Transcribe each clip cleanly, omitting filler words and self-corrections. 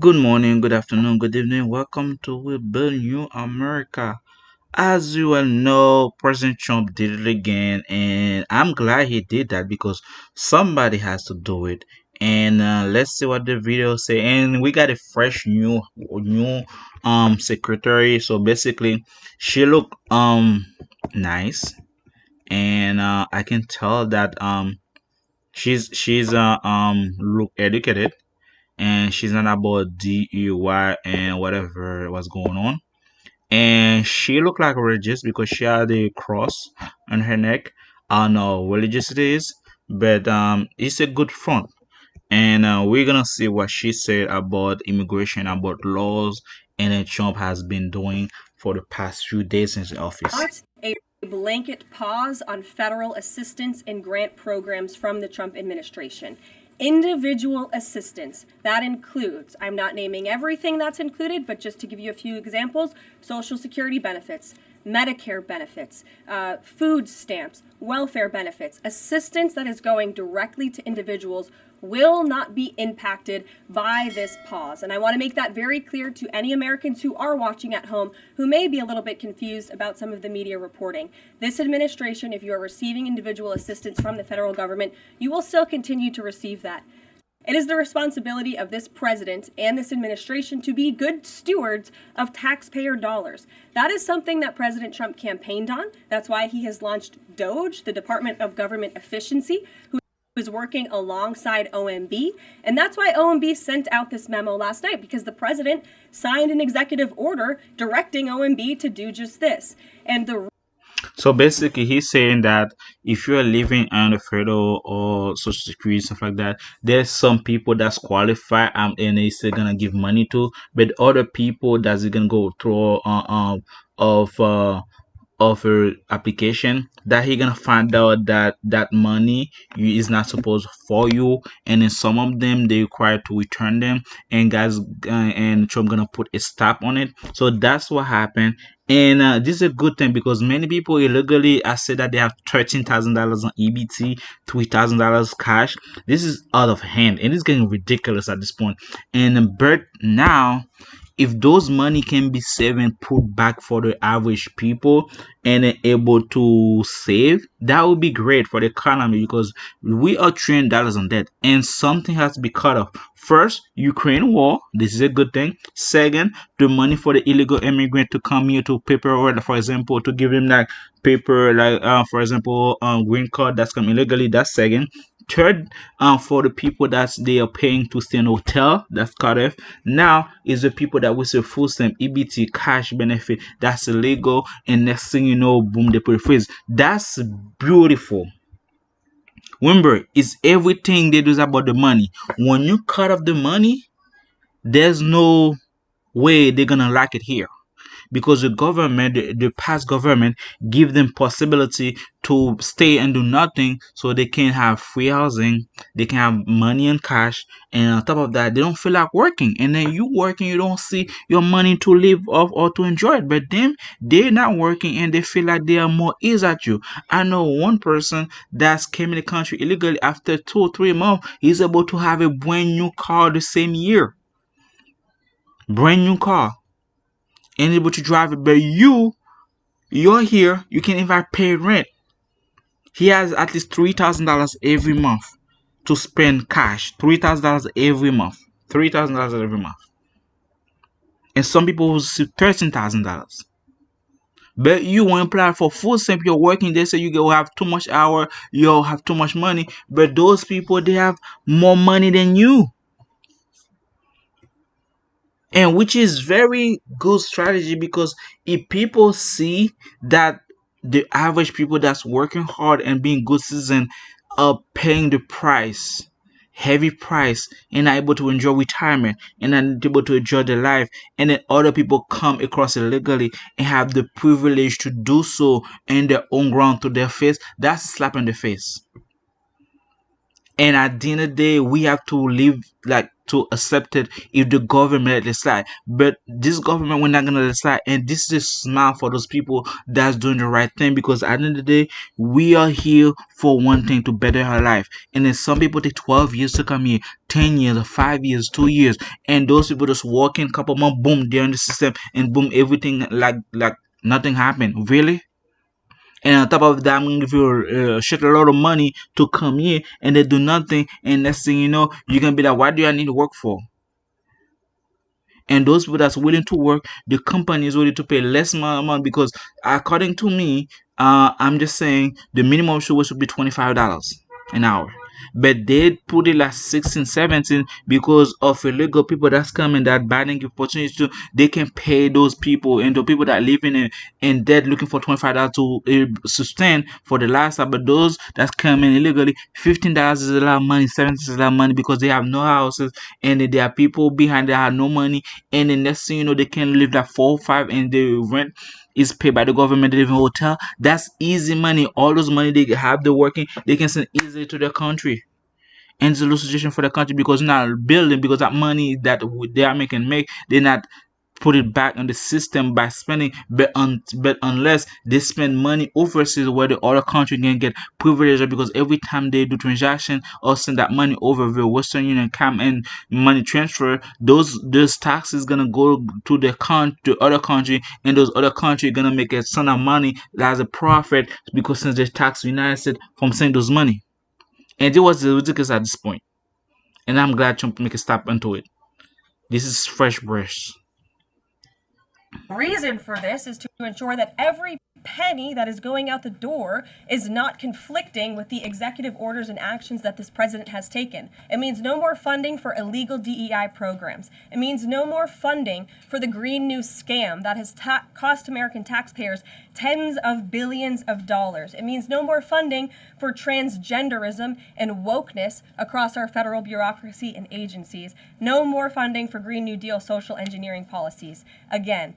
Good morning, good afternoon, good evening. Welcome to We Build New America. As you all know, President Trump did it again, and I'm glad he did that because somebody has to do it. And let's see what the video say. And we got a fresh new secretary. So basically, she look nice, and I can tell that she's look educated, and she's not about DEY and whatever was going on. And she looked like religious because she had a cross on her neck. I don't know what religious it is, but it's a good front. And we're gonna see what she said about immigration, about laws, and then Trump has been doing for the past few days in the office. Not a blanket pause on federal assistance and grant programs from the Trump administration. Individual assistance, that includes, I'm not naming everything that's included, but just to give you a few examples, Social Security benefits, Medicare benefits, food stamps, welfare benefits, assistance that is going directly to individuals will not be impacted by this pause. And I want to make that very clear to any Americans who are watching at home who may be a little bit confused about some of the media reporting. This administration, if you are receiving individual assistance from the federal government, you will still continue to receive that. It is the responsibility of this president and this administration to be good stewards of taxpayer dollars. That is something that President Trump campaigned on. That's why he has launched DOGE, the Department of Government Efficiency, who is working alongside OMB. And that's why OMB sent out this memo last night, because the president signed an executive order directing OMB to do just this. And the So basically, he's saying that if you're living on the federal or social security stuff like that, there's some people that's qualified, and he's gonna give money to, but other people that's gonna go through of offer application that he gonna find out that that money is not supposed for you, and then some of them they require to return them, and guys and Trump gonna put a stop on it. So that's what happened. And this is a good thing because many people illegally I said that they have $13,000 on EBT, $3,000 cash. This is out of hand and it's getting ridiculous at this point. And but now, if those money can be saved and put back for the average people and able to save, that would be great for the economy because we are $1 trillion on debt and something has to be cut off. First, Ukraine war, this is a good thing. Second, the money for the illegal immigrant to come here to paper, or for example to give them like paper, like for example green card that's come illegally, that's second. Third, for the people that they are paying to stay in hotel, that's cut off. Now is the people that receive full stamp, EBT, cash benefit, that's illegal, and next thing you know, boom, they put a freeze. That's beautiful. Remember, it's everything they do is about the money. When you cut off the money, there's no way they're gonna like it here because the government, the past government, give them possibility to stay and do nothing so they can have free housing, they can have money and cash, and on top of that they don't feel like working, and then you working, you don't see your money to live off or to enjoy it, but them, they're not working and they feel like they are more easy at you. I know one person that's came in the country illegally. After 2 or 3 months, he's able to have a brand new car the same year, brand new car, and able to drive it. But you're here, you can even pay rent. He has at least $3,000 every month to spend cash. $3,000 every month. $3,000 every month. And some people will see $13,000. But you want to apply for full stamp, you're working, they say you will have too much hour, you'll have too much money. But those people, they have more money than you. And which is very good strategy because if people see that the average people that's working hard and being good citizen are paying the price, heavy price, and are able to enjoy retirement and are able to enjoy their life, and then other people come across illegally and have the privilege to do so in their own ground to their face, that's a slap in the face. And at the end of the day, we have to live like to accept it if the government let it slide. But this government, we're not gonna let it slide. And this is smart for those people that's doing the right thing, because at the end of the day, we are here for one thing, to better our life. And then some people take 12 years to come here, 10 years, or 5 years, 2 years, and those people just walk in, couple months, boom, they're in the system, and boom, everything like nothing happened. Really? And on top of that, I'm gonna give you a shit a lot of money to come here and they do nothing. And next thing you know, you're gonna be like, why do I need to work for? And those people that's willing to work, the company is willing to pay less amount, because according to me, I'm just saying the minimum wage should be $25 an hour. But they put it like 16, 17 because of illegal people that's coming, that buying opportunities to, they can pay those people, and the people that living in debt looking for $25 to sustain for the lifestyle. But those that's coming illegally, $15 is a lot of money, 17 is a lot of money, because they have no houses, and there are people behind that have no money. And the next thing you know, they can live like 4 or 5, and the rent is paid by the government. They live in a hotel. That's easy money. All those money they have, they working, they can send easily to their country. And it's a low situation for the country, because not building, because that money that they are making, they're not put it back in the system by spending. But unless they spend money overseas where the other country can get privilege, because every time they do transaction or send that money over the Western Union come and money transfer, those taxes gonna go to to other country, and those other country gonna make a ton of money as a profit, because since they tax the United States from sending those money. And it was ridiculous at this point. And I'm glad Trump make a stop into it. This is fresh breath. Reason for this is to ensure that every penny that is going out the door is not conflicting with the executive orders and actions that this president has taken. It means no more funding for illegal DEI programs. It means no more funding for the Green New scam that has cost American taxpayers tens of billions of dollars. It means no more funding for transgenderism and wokeness across our federal bureaucracy and agencies. No more funding for Green New Deal social engineering policies. Again,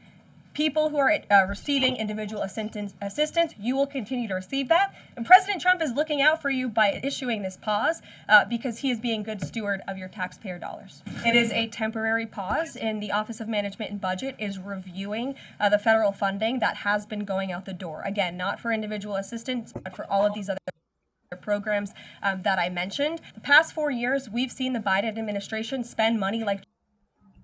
people who are receiving individual assistance, you will continue to receive that. And President Trump is looking out for you by issuing this pause because he is being good steward of your taxpayer dollars. It is a temporary pause, and the Office of Management and Budget is reviewing the federal funding that has been going out the door. Again, not for individual assistance, but for all of these other programs that I mentioned. The past 4 years, we've seen the Biden administration spend money like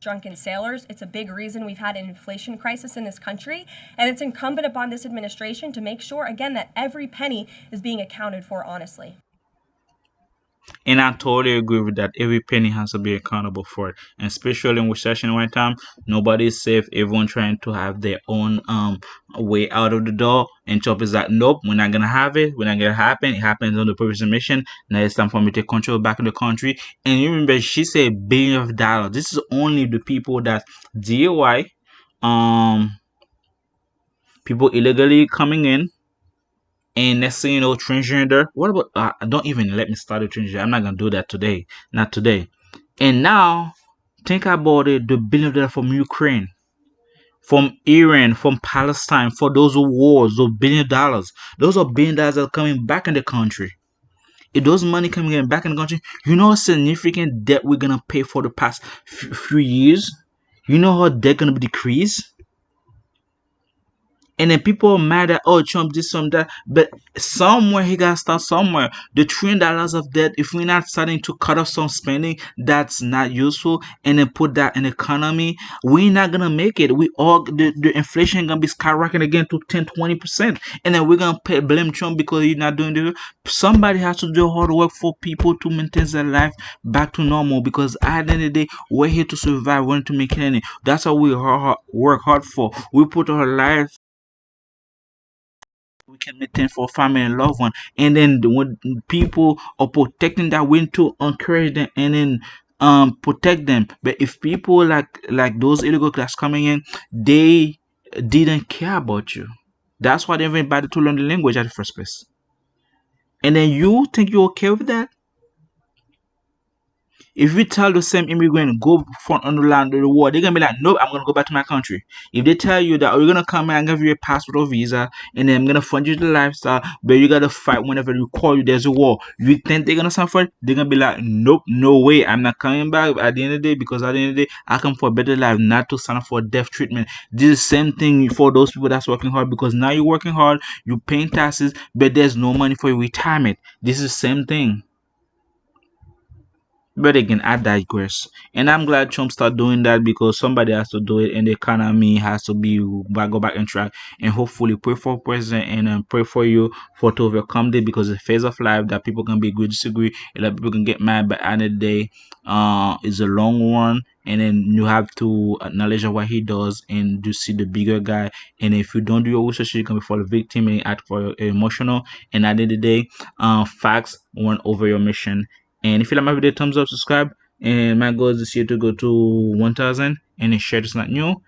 drunken sailors. It's a big reason we've had an inflation crisis in this country, and it's incumbent upon this administration to make sure, again, that every penny is being accounted for honestly. And I totally agree with that. Every penny has to be accountable for it. And especially in recession right time, nobody's safe. Everyone trying to have their own way out of the door. And Trump is like, nope, we're not gonna have it. We're not gonna happen. It happens on the previous mission. Now it's time for me to take control back in the country. And you remember, she said billions of dollars. This is only the people that DIY, people illegally coming in. And next thing you know, transgender. What about? Don't even let me start with transgender. I'm not gonna do that today. Not today. And now, think about it: the $1 billion from Ukraine, from Iran, from Palestine, for those wars, those $1 billion. Those are $1 billion that are coming back in the country. If those money coming in back in the country, you know how significant debt we're gonna pay for the past few years. You know how debt gonna be decreased. And then people are mad at, oh, Trump did some that, but somewhere he gotta start somewhere. The $1 trillion of debt, if we're not starting to cut off some spending that's not useful, and then put that in the economy, we're not gonna make it. The inflation gonna be skyrocketing again to 10-20%. And then we're gonna blame Trump because he's not doing this. Somebody has to do hard work for people to maintain their life back to normal, because at the end of the day, we're here to survive, we're here to make it. That's what we work hard for. We put our life, we can maintain for family and loved one. And then when people are protecting that, we need to encourage them, and then protect them. But if people like those illegal class coming in, they didn't care about you. That's why they invited to learn the language at the first place. And then you think you're okay with that? If we tell the same immigrant go front on the land of the war, they're gonna be like, nope, I'm gonna go back to my country. If they tell you that, oh, you're gonna come and give you a passport or visa, and then I'm gonna fund you the lifestyle, but you gotta fight whenever you call you there's a war. You think they're gonna sign for it? They're gonna be like, nope, no way, I'm not coming back at the end of the day, because at the end of the day, I come for a better life, not to sign up for death treatment. This is the same thing for those people that's working hard, because now you're working hard, you're paying taxes, but there's no money for your retirement. This is the same thing. But again, I digress. And I'm glad Trump started doing that, because somebody has to do it, and the economy has to be back, go back on track. And hopefully, pray for president, and pray for you for to overcome it, because it's a phase of life that people can be good, disagree, a lot of people can get mad. But at the end of the day, it's a long one. And then you have to acknowledge what he does, and to see the bigger guy. And if you don't do your research, you can be for the victim and act for emotional. And at the end of the day, facts won over your mission. And if you like my video, thumbs up, subscribe. And my goal is this year to go to 1,000. And then share this not new.